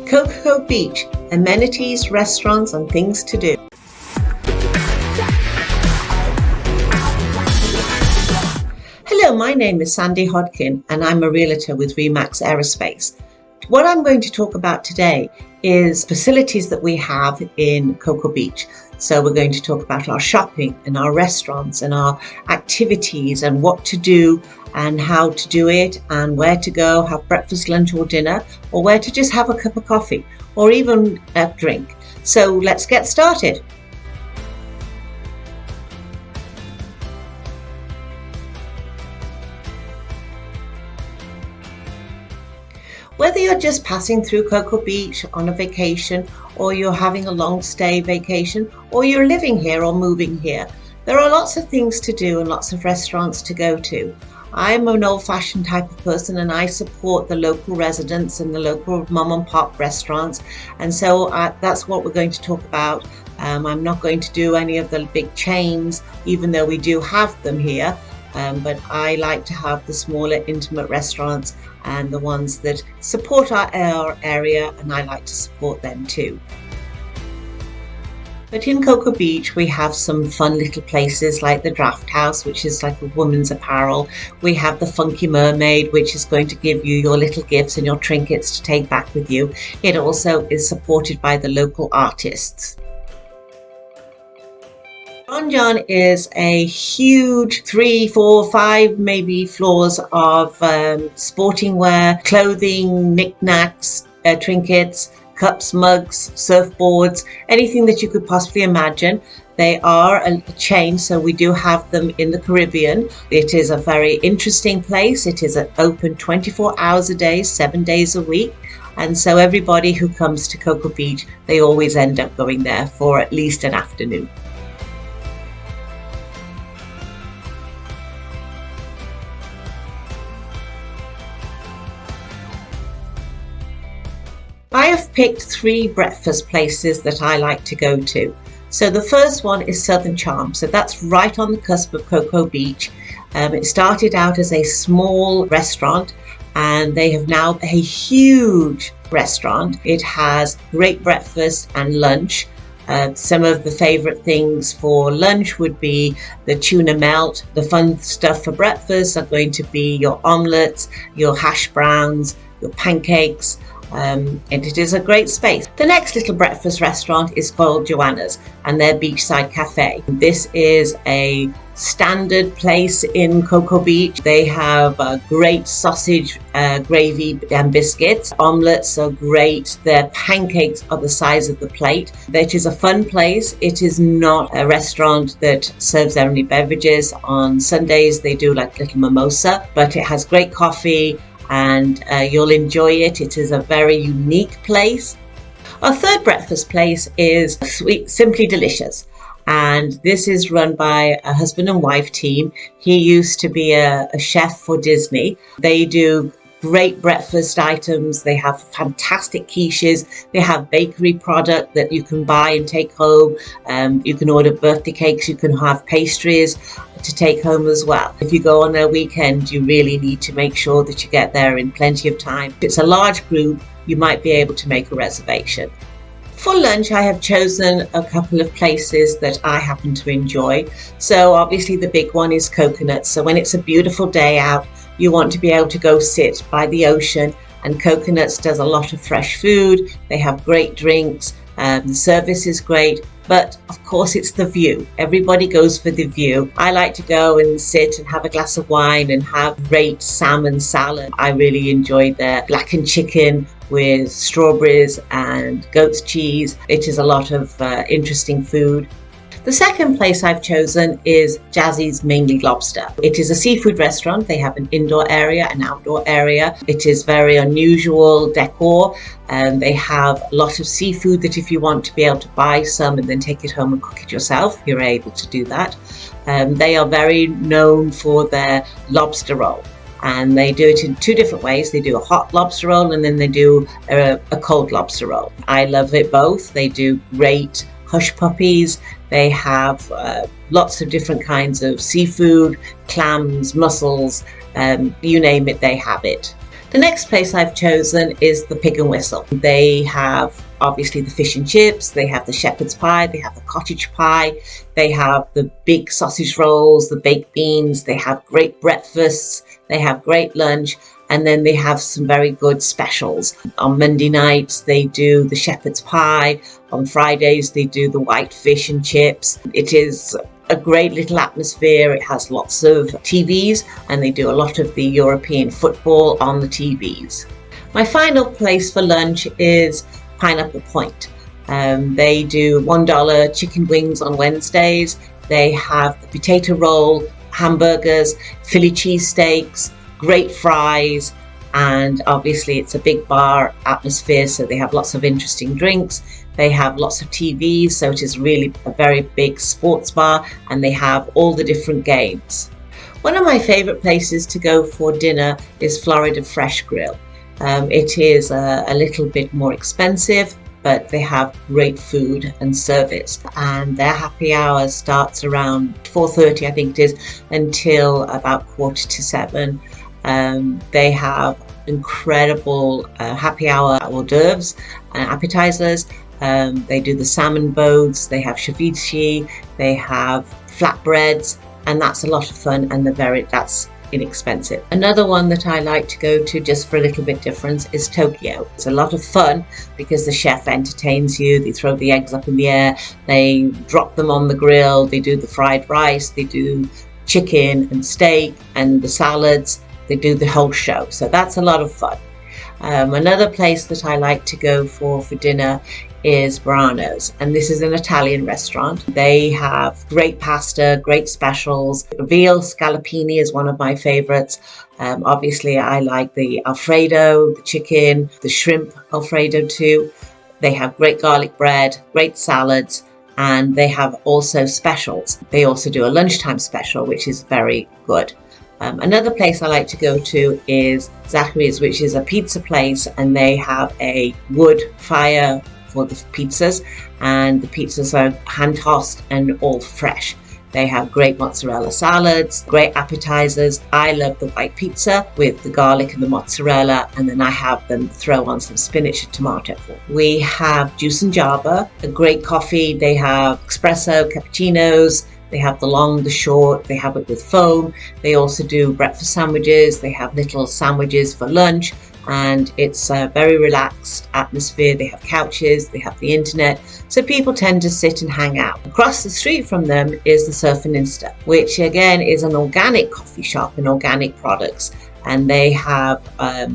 Cocoa Beach, amenities, restaurants and things to do. Hello, my name is Sandy Hodkin and I'm a realtor with Remax Aerospace. What I'm going to talk about today is facilities that we have in Cocoa Beach. So we're going to talk about our shopping and our restaurants and our activities and what to do and how to do it and where to go, have breakfast, lunch or dinner, or where to just have a cup of coffee or even a drink. So let's get started. Whether you're just passing through Cocoa Beach on a vacation, or you're having a long stay vacation, or you're living here or moving here, there are lots of things to do and lots of restaurants to go to. I'm an old-fashioned type of person and I support the local residents and the local mom and pop restaurants, and so that's what we're going to talk about. I'm not going to do any of the big chains, even though we do have them here. But I like to have the smaller intimate restaurants and the ones that support our area, and I like to support them too. But in Cocoa Beach we have some fun little places like the Draft House, which is like a woman's apparel. We have the Funky Mermaid, which is going to give you your little gifts and your trinkets to take back with you. It also is supported by the local artists. Don John is a huge 3, 4, 5 maybe floors of sporting wear, clothing, knickknacks, trinkets, cups, mugs, surfboards, anything that you could possibly imagine. They are a chain, so we do have them in the Caribbean. It is a very interesting place. It is open 24 hours a day, 7 days a week. And so everybody who comes to Cocoa Beach, they always end up going there for at least an afternoon. I have picked 3 breakfast places that I like to go to. So the first one is Southern Charm. So that's right on the cusp of Cocoa Beach. It started out as a small restaurant and they have now a huge restaurant. It has great breakfast and lunch. Some of the favorite things for lunch would be the tuna melt. The fun stuff for breakfast are going to be your omelets, your hash browns, your pancakes. And it is a great space. The next little breakfast restaurant is called Joanna's and their Beachside Cafe. This is a standard place in Cocoa Beach. They have great sausage, gravy and biscuits. Omelets are great. Their pancakes are the size of the plate. It is a fun place. It is not a restaurant that serves only beverages. On Sundays they do like little mimosa, but it has great coffee and you'll enjoy it. It is a very unique place. Our third breakfast place is Sweet Simply Delicious, and this is run by a husband and wife team. He used to be a chef for Disney. They do great breakfast items. They have fantastic quiches. They have bakery product that you can buy and take home. You can order birthday cakes. You can have pastries to take home as well. If you go on a weekend, you really need to make sure that you get there in plenty of time. If it's a large group, you might be able to make a reservation. For lunch, I have chosen a couple of places that I happen to enjoy. So obviously the big one is Coconuts. So when it's a beautiful day out, you want to be able to go sit by the ocean, and Coconuts does a lot of fresh food. They have great drinks. The service is great, but of course it's the view. Everybody goes for the view. I like to go and sit and have a glass of wine and have great salmon salad. I really enjoy their blackened chicken with strawberries and goat's cheese. It is a lot of interesting food. The second place I've chosen is Jazzy's Mainly Lobster. It is a seafood restaurant. They have an indoor area, an outdoor area. It is very unusual decor, and they have a lot of seafood that if you want to be able to buy some and then take it home and cook it yourself, you're able to do that. They are very known for their lobster roll, and they do it in 2 different ways. They do a hot lobster roll and then they do a cold lobster roll. I love it both. They do great hush puppies. They have lots of different kinds of seafood, clams, mussels, you name it, they have it. The next place I've chosen is the Pig and Whistle. They have obviously the fish and chips, they have the shepherd's pie, they have the cottage pie, they have the big sausage rolls, the baked beans, they have great breakfasts, they have great lunch, and then they have some very good specials. On Monday nights they do the shepherd's pie, on Fridays they do the white fish and chips. It is a great little atmosphere. It has lots of TVs and they do a lot of the European football on the TVs. My final place for lunch is Pineapple Point. They do $1 chicken wings on Wednesdays. They have the potato roll, hamburgers, Philly cheesesteaks, great fries, and obviously it's a big bar atmosphere, so they have lots of interesting drinks. They have lots of TVs, so it is really a very big sports bar, and they have all the different games. One of my favorite places to go for dinner is Florida Fresh Grill. It is a little bit more expensive, but they have great food and service, and their happy hour starts around 4:30, I think it is, until about 6:45. They have incredible happy hour hors d'oeuvres and appetizers. They do the salmon boats, they have ceviche, they have flatbreads, and that's a lot of fun, and that's inexpensive. Another one that I like to go to just for a little bit difference is Tokyo. It's a lot of fun because the chef entertains you. They throw the eggs up in the air, they drop them on the grill, they do the fried rice, they do chicken and steak and the salads. They do the whole show, so that's a lot of fun. Another place that I like to go for dinner is Baranos, and this is an Italian restaurant. They have great pasta, great specials. Veal scallopini is one of my favorites. Obviously I like the Alfredo, the chicken, the shrimp Alfredo too. They have great garlic bread, great salads, and they have also specials. They also do a lunchtime special, which is very good. Another place I like to go to is Zachary's, which is a pizza place, and they have a wood fire for the pizzas, and the pizzas are hand tossed and all fresh. They have great mozzarella salads, great appetizers. I love the white pizza with the garlic and the mozzarella, and then I have them throw on some spinach and tomato. We have Juice and Java, a great coffee. They have espresso, cappuccinos. They have the long, the short, they have it with foam. They also do breakfast sandwiches. They have little sandwiches for lunch, and it's a very relaxed atmosphere. They have couches, they have the internet, so people tend to sit and hang out. Across the street from them is the Surf and Insta, which again is an organic coffee shop and organic products. And they have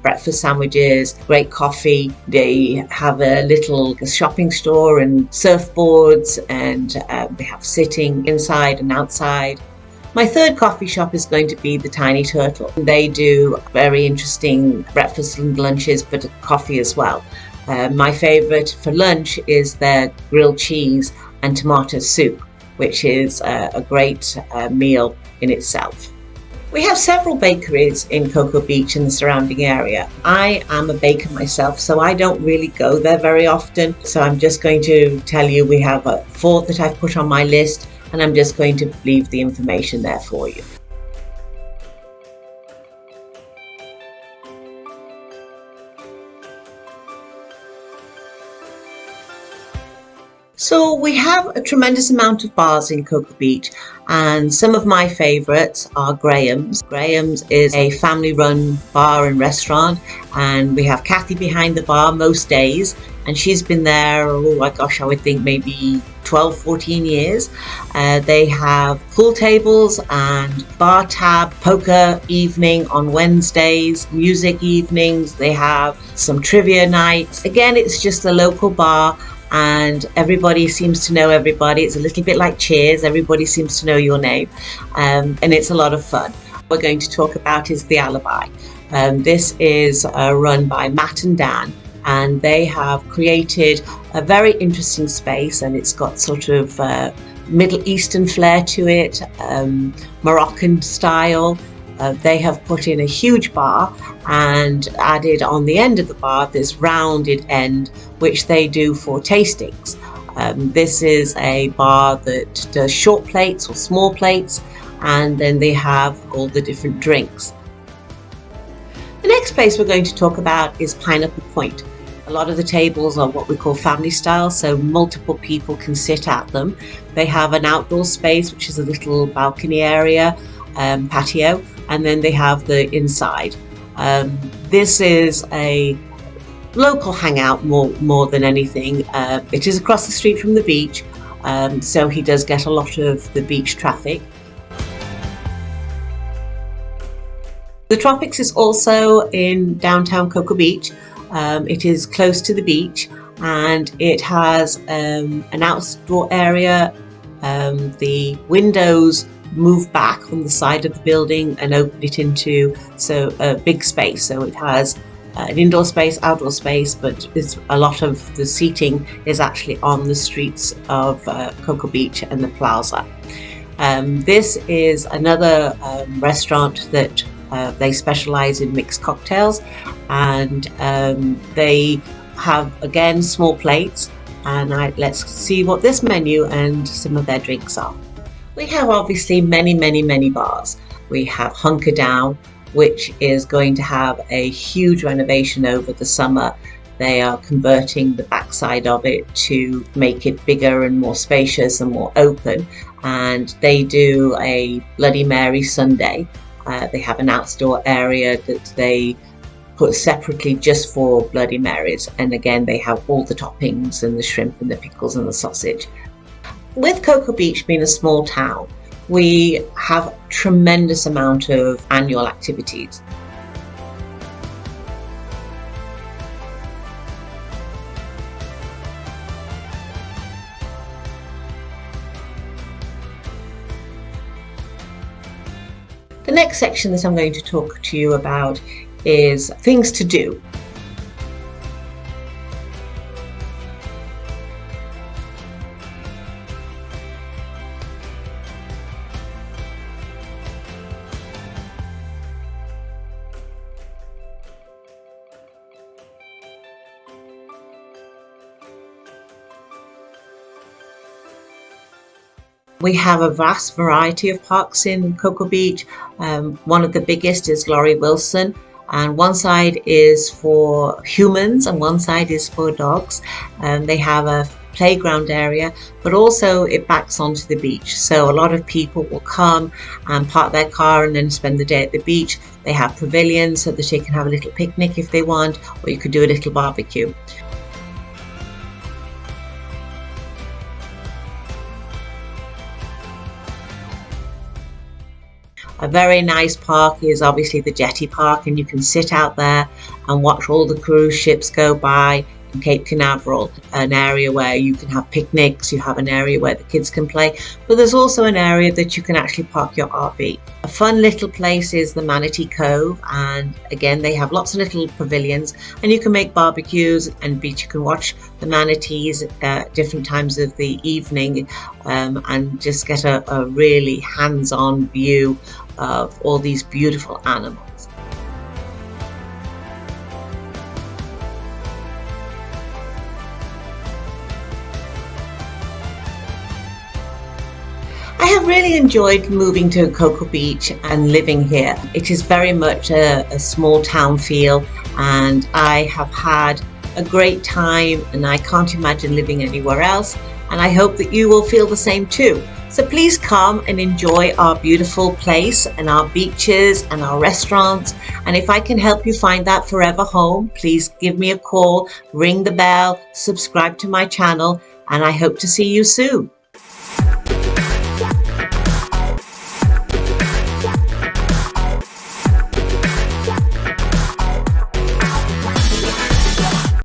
breakfast sandwiches, great coffee. They have a little shopping store and surfboards, and they have sitting inside and outside. My third coffee shop is going to be the Tiny Turtle. They do very interesting breakfasts and lunches, but coffee as well. My favorite for lunch is their grilled cheese and tomato soup, which is a great meal in itself. We have several bakeries in Cocoa Beach and the surrounding area. I am a baker myself, so I don't really go there very often. So I'm just going to tell you we have 4 that I've put on my list, and I'm just going to leave the information there for you. So we have a tremendous amount of bars in Cocoa Beach, and some of my favourites are Graham's. Graham's is a family-run bar and restaurant, and we have Kathy behind the bar most days, and she's been there, oh my gosh, I would think maybe 12, 14 years. They have pool tables and bar tab, poker evening on Wednesdays, music evenings. They have some trivia nights. Again, it's just a local bar, and everybody seems to know everybody. It's a little bit like Cheers. Everybody seems to know your name, and it's a lot of fun. What we're going to talk about is the Alibi. This is run by Matt and Dan, and they have created a very interesting space, and it's got sort of Middle Eastern flair to it, Moroccan style. They have put in a huge bar and added on the end of the bar this rounded end, which they do for tastings. This is a bar that does short plates or small plates, and then they have all the different drinks. The next place we're going to talk about is Pineapple Point. A lot of the tables are what we call family style, so multiple people can sit at them. They have an outdoor space, which is a little balcony area, patio, and then they have the inside. This is a local hangout more than anything. It is across the street from the beach, so he does get a lot of the beach traffic. The Tropics is also in downtown Cocoa Beach. It is close to the beach, and it has an outdoor area. The windows move back on the side of the building and open it into a big space. So it has an indoor space, outdoor space, but a lot of the seating is actually on the streets of Cocoa Beach and the plaza. This is another restaurant that they specialize in mixed cocktails, and they have, again, small plates. And let's see what this menu and some of their drinks are. We have obviously many bars. We have Hunker Down, which is going to have a huge renovation over the summer. They are converting the backside of it to make it bigger and more spacious and more open. And they do a Bloody Mary Sundae. They have an outdoor area that they put separately just for Bloody Marys. And again, they have all the toppings and the shrimp and the pickles and the sausage. With Cocoa Beach being a small town, we have a tremendous amount of annual activities. The next section that I'm going to talk to you about is things to do. We have a vast variety of parks in Cocoa Beach. One of the biggest is Laurie Wilson, and one side is for humans and one side is for dogs. They have a playground area, but also it backs onto the beach. So a lot of people will come and park their car and then spend the day at the beach. They have pavilions so that they can have a little picnic if they want, or you could do a little barbecue. A very nice park is obviously the Jetty Park, and you can sit out there and watch all the cruise ships go by in Cape Canaveral, an area where you can have picnics, you have an area where the kids can play, but there's also an area that you can actually park your RV. A fun little place is the Manatee Cove, and again they have lots of little pavilions, and you can make barbecues and you can watch the manatees at different times of the evening, and just get a really hands-on view of all these beautiful animals. I have really enjoyed moving to Cocoa Beach and living here. It is very much a small town feel, and I have had a great time, and I can't imagine living anywhere else, and I hope that you will feel the same too. So please come and enjoy our beautiful place and our beaches and our restaurants. And if I can help you find that forever home, please give me a call, ring the bell, subscribe to my channel, and I hope to see you soon.